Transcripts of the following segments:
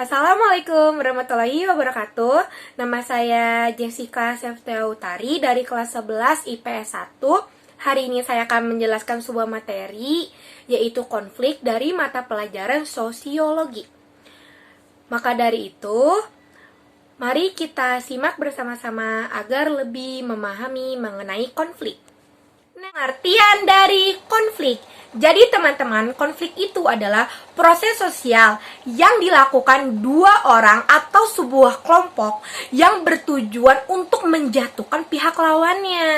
Assalamualaikum warahmatullahi wabarakatuh. Nama saya Jessica Sefteutari dari kelas 11 IPS 1. Hari ini saya akan menjelaskan sebuah materi, yaitu konflik dari mata pelajaran sosiologi. Maka dari itu, mari kita simak bersama-sama agar lebih memahami mengenai konflik. Pengertian dari konflik. Jadi teman-teman, konflik itu adalah proses sosial yang dilakukan dua orang atau sebuah kelompok yang bertujuan untuk menjatuhkan pihak lawannya.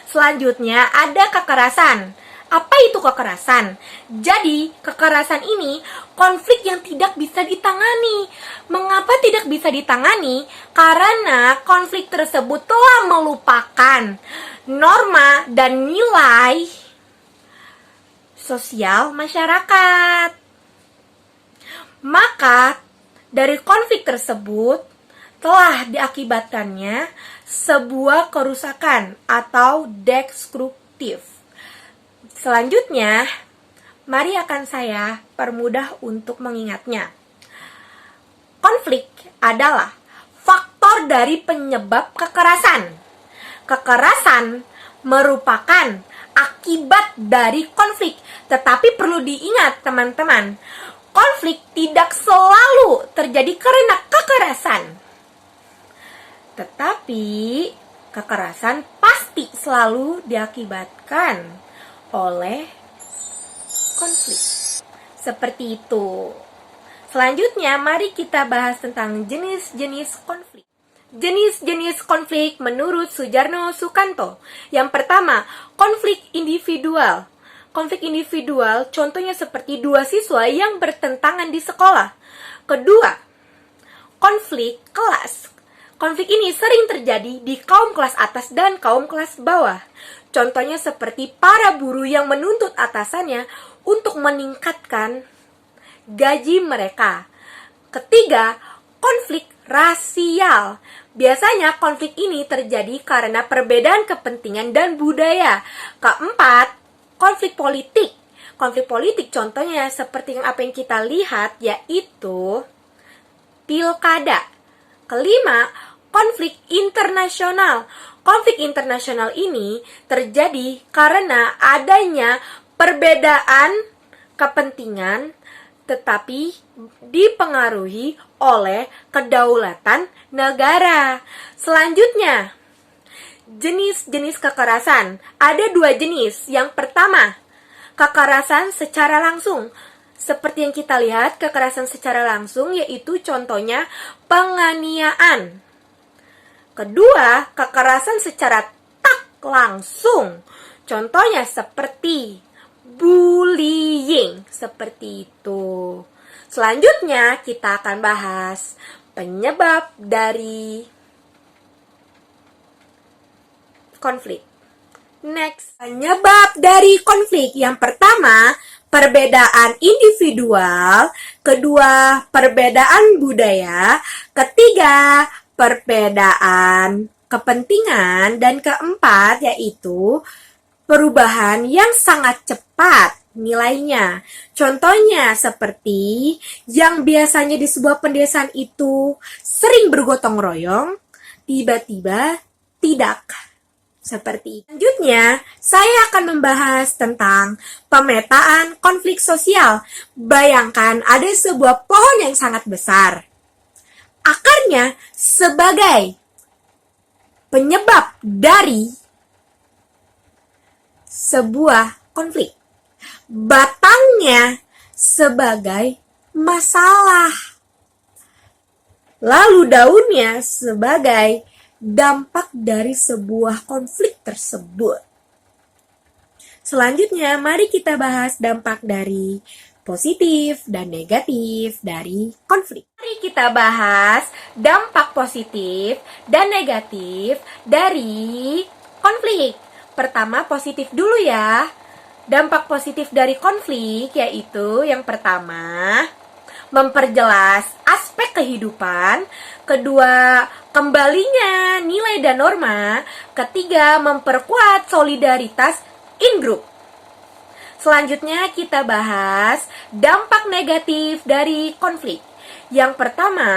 Selanjutnya ada kekerasan. Apa itu kekerasan? Jadi, kekerasan ini konflik yang tidak bisa ditangani. Mengapa tidak bisa ditangani? Karena konflik tersebut telah melupakan norma dan nilai sosial masyarakat. Maka, dari konflik tersebut telah diakibatkannya sebuah kerusakan atau destruktif. Selanjutnya, mari akan saya permudah untuk mengingatnya. Konflik adalah faktor dari penyebab kekerasan. Kekerasan merupakan akibat dari konflik. Tetapi perlu diingat teman-teman, konflik tidak selalu terjadi karena kekerasan. Tetapi kekerasan pasti selalu diakibatkan oleh konflik. Seperti itu. Selanjutnya, mari kita bahas tentang jenis-jenis konflik. Jenis-jenis konflik menurut Sujarno Sukanto. Yang pertama, konflik individual. Konflik individual contohnya seperti dua siswa yang bertentangan di sekolah. Kedua, konflik kelas. Konflik ini sering terjadi di kaum kelas atas dan kaum kelas bawah. Contohnya seperti para buruh yang menuntut atasannya untuk meningkatkan gaji mereka. Ketiga, konflik rasial. Biasanya konflik ini terjadi karena perbedaan kepentingan dan budaya. Keempat, konflik politik. Konflik politik contohnya seperti apa yang kita lihat, yaitu pilkada. Kelima, konflik internasional. Konflik internasional ini terjadi karena adanya perbedaan kepentingan tetapi dipengaruhi oleh kedaulatan negara. Selanjutnya, jenis-jenis kekerasan. Ada dua jenis. Yang pertama, kekerasan secara langsung. Seperti yang kita lihat, kekerasan secara langsung yaitu contohnya penganiayaan. Kedua, kekerasan secara tak langsung. Contohnya seperti bullying. Seperti itu. Selanjutnya, kita akan bahas penyebab dari konflik. Next, penyebab dari konflik. Yang pertama, perbedaan individual. Kedua, perbedaan budaya. Ketiga, perbedaan kepentingan. Dan keempat, yaitu perubahan yang sangat cepat nilainya. Contohnya seperti yang biasanya di sebuah pendesaan itu sering bergotong royong, tiba-tiba tidak. Seperti itu. Selanjutnya, saya akan membahas tentang pemetaan konflik sosial. Bayangkan ada sebuah pohon yang sangat besar. Akarnya sebagai penyebab dari sebuah konflik. Batangnya sebagai masalah. Lalu daunnya sebagai dampak dari sebuah konflik tersebut. Selanjutnya, mari kita bahas dampak dari positif dan negatif dari konflik. Mari kita bahas dampak positif dan negatif dari konflik. Pertama, positif dulu ya. Dampak positif dari konflik yaitu yang pertama, memperjelas aspek kehidupan. Kedua, kembalinya nilai dan norma. Ketiga, memperkuat solidaritas in group. Selanjutnya kita bahas dampak negatif dari konflik. Yang pertama,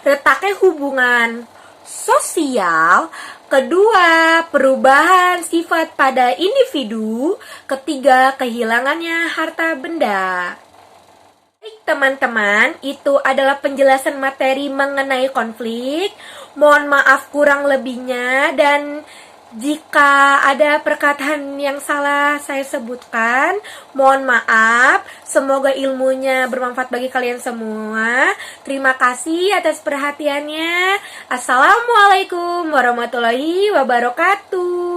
retaknya hubungan sosial. Kedua, perubahan sifat pada individu. Ketiga, kehilangannya harta benda. Baik teman-teman, itu adalah penjelasan materi mengenai konflik. Mohon maaf kurang lebihnya, dan jika ada perkataan yang salah saya sebutkan, mohon maaf. Semoga ilmunya bermanfaat bagi kalian semua. Terima kasih atas perhatiannya. Assalamualaikum warahmatullahi wabarakatuh.